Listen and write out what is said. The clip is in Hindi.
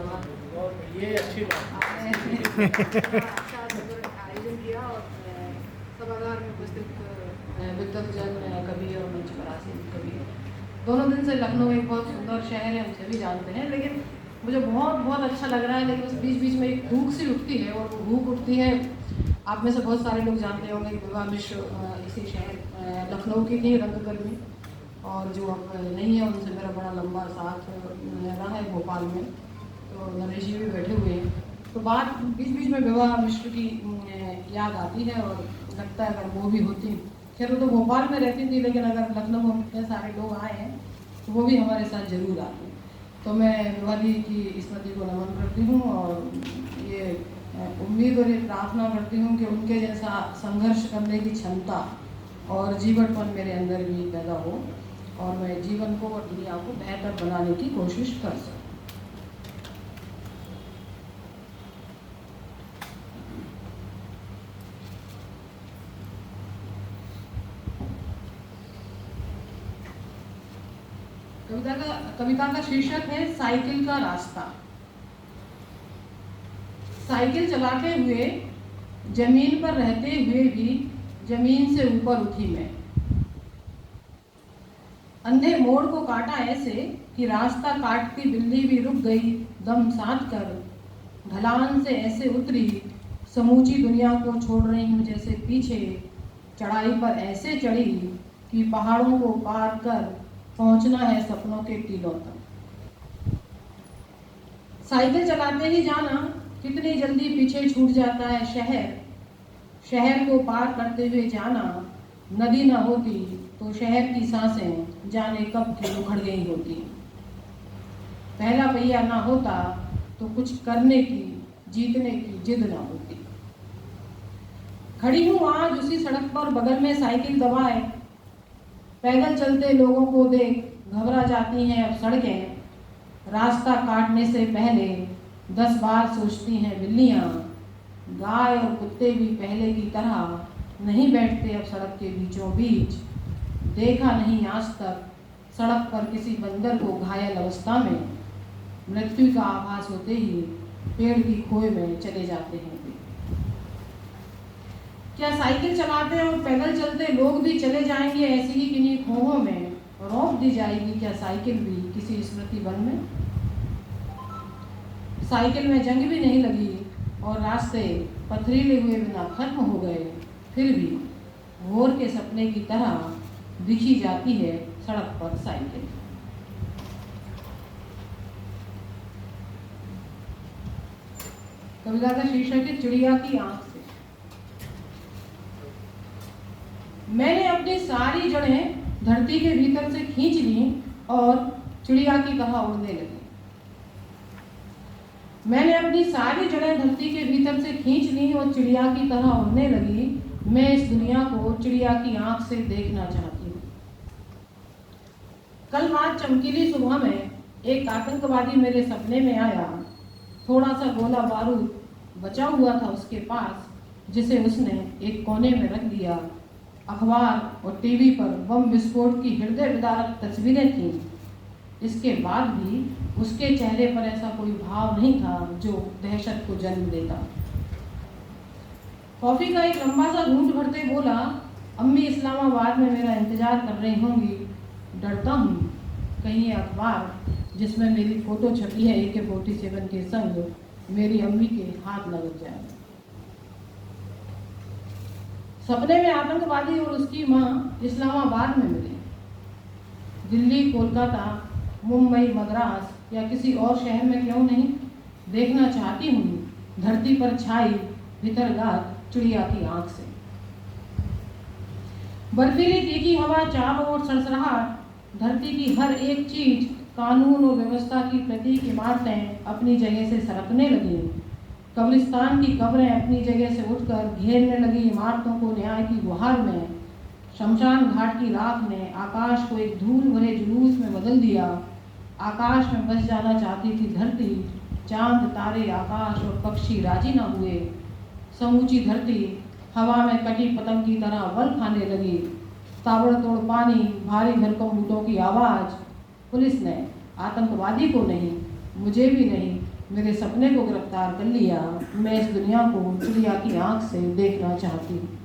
जिंदाबाद। ये अच्छी बात आपने अच्छा आयोजन किया और सभागार में उपस्थित विद्वतजन कवि और मंच पर आसीन कवि, दोनों दिन से लखनऊ एक बहुत सुंदर शहर है, हम सभी जानते हैं, लेकिन मुझे बहुत बहुत अच्छा लग रहा है। लेकिन उस बीच बीच में एक भूख सी उठती है, और वो भूख उठती है, आप में से बहुत सारे लोग जानते होंगे कि विभा मिश्र इसी शहर लखनऊ की थी रंगकर्मी, और जो अब नहीं है उनसे मेरा बड़ा लंबा साथ रहा है भोपाल में। तो नरेश जी भी बैठे हुए हैं, तो बात बीच बीच में विभा मिश्र की याद आती है, और लगता है अगर वो भी होती, खैर वो तो भोपाल में रहती थी, लेकिन अगर लखनऊ में इतने सारे लोग आए हैं तो वो भी हमारे साथ जरूर आते। तो मैं विभा दी की स्मृति को नमन करती हूँ, और ये उम्मीद और ये प्रार्थना करती हूँ कि उनके जैसा संघर्ष करने की क्षमता और जीवनपन मेरे अंदर भी पैदा हो, और मैं जीवन को और दुनिया को बेहतर बनाने की कोशिश कर सकूँ। कविता का शीर्षक है साइकिल का रास्ता। साइकिल चलाते हुए, जमीन पर रहते हुए भी जमीन से ऊपर उठी मैं। अंधे मोड़ को काटा ऐसे कि रास्ता काटती बिल्ली भी रुक गई दम साध कर। ढलान से ऐसे उतरी, समूची दुनिया को छोड़ रही हूँ जैसे पीछे। चढ़ाई पर ऐसे चढ़ी कि पहाड़ों को पार कर पहुंचना है सपनों के टीलों तक। साइकिल चलाते ही जाना कितनी जल्दी पीछे छूट जाता है शहर। शहर को पार करते हुए जाना, नदी न होती तो शहर की सांसें जाने कब की उखड़ गई होती। पहला पहिया ना होता तो कुछ करने की, जीतने की जिद ना होती। खड़ी हूँ आज उसी सड़क पर, बगल में साइकिल दबाए। पैदल चलते लोगों को देख घबरा जाती हैं अब सड़कें। रास्ता काटने से पहले 10 बार सोचती हैं बिल्लियाँ। गाय और कुत्ते भी पहले की तरह नहीं बैठते अब सड़क के बीचों बीच। देखा नहीं आज तक सड़क पर किसी बंदर को घायल अवस्था में। मृत्यु का आभास होते ही पेड़ की खोए में चले जाते हैं। क्या साइकिल चलाते और पैदल चलते लोग भी चले जाएंगे ऐसी ही किन्हीं खोहों में? रोक दी जाएगी क्या साइकिल भी किसी स्मृति वन में? साइकिल में जंग भी नहीं लगी और रास्ते पथरीले हुए बिना खत्म हो गए, फिर भी भोर के सपने की तरह दिखी जाती है सड़क पर साइकिल। कविता का शीर्षक है चिड़िया की आंख से। मैंने अपनी सारी जड़ें धरती के भीतर से खींच ली और चिड़िया की तरह उड़ने लगी। मैंने अपनी सारी जड़ें धरती के भीतर से खींच ली और चिड़िया की तरह उड़ने लगी। मैं इस दुनिया को चिड़िया की आंख से देखना चाहती हूँ। कल रात चमकीली सुबह में एक आतंकवादी मेरे सपने में आया। थोड़ा सा गोला बारूद बचा हुआ था उसके पास, जिसे उसने एक कोने में रख दिया। अखबार और टीवी पर बम विस्फोट की हृदय विदारक तस्वीरें थीं। इसके बाद भी उसके चेहरे पर ऐसा कोई भाव नहीं था जो दहशत को जन्म देता। कॉफी का एक लंबा सा घूंट भरते बोला, अम्मी इस्लामाबाद में मेरा इंतजार कर रही होंगी। डरता हूँ कहीं ये अखबार जिसमें मेरी फोटो छपी है AK-47 के संग मेरी अम्मी के हाथ न लग जाए। सपने में आतंकवादी और उसकी माँ इस्लामाबाद में मिली। दिल्ली, कोलकाता, मुंबई, मद्रास या किसी और शहर में क्यों नहीं, देखना चाहती हूँ धरती पर छाई भीतरगात चिड़िया की आंख से। बर्फीली तीखी हवा, चारों ओर सड़सड़ाहट, धरती की हर एक चीज, कानून और व्यवस्था की प्रतीक इमारतें अपनी जगह से सरकने लगी। कब्रिस्तान की कब्रें अपनी जगह से उठकर घेरने लगी इमारतों को न्याय की गुहार में। शमशान घाट की राख ने आकाश को एक धूल भरे जुलूस में बदल दिया। आकाश में बस जाना चाहती थी धरती। चांद, तारे, आकाश और पक्षी राजी न हुए। समूची धरती हवा में कटी पतंग की तरह बल खाने लगी। ताबड़तोड़ पानी, भारी भरकम बूटों की आवाज। पुलिस ने आतंकवादी को नहीं, मुझे भी नहीं, मेरे सपने को गिरफ्तार कर लिया। मैं इस दुनिया को चिड़िया की आंख से देखना चाहती हूँ।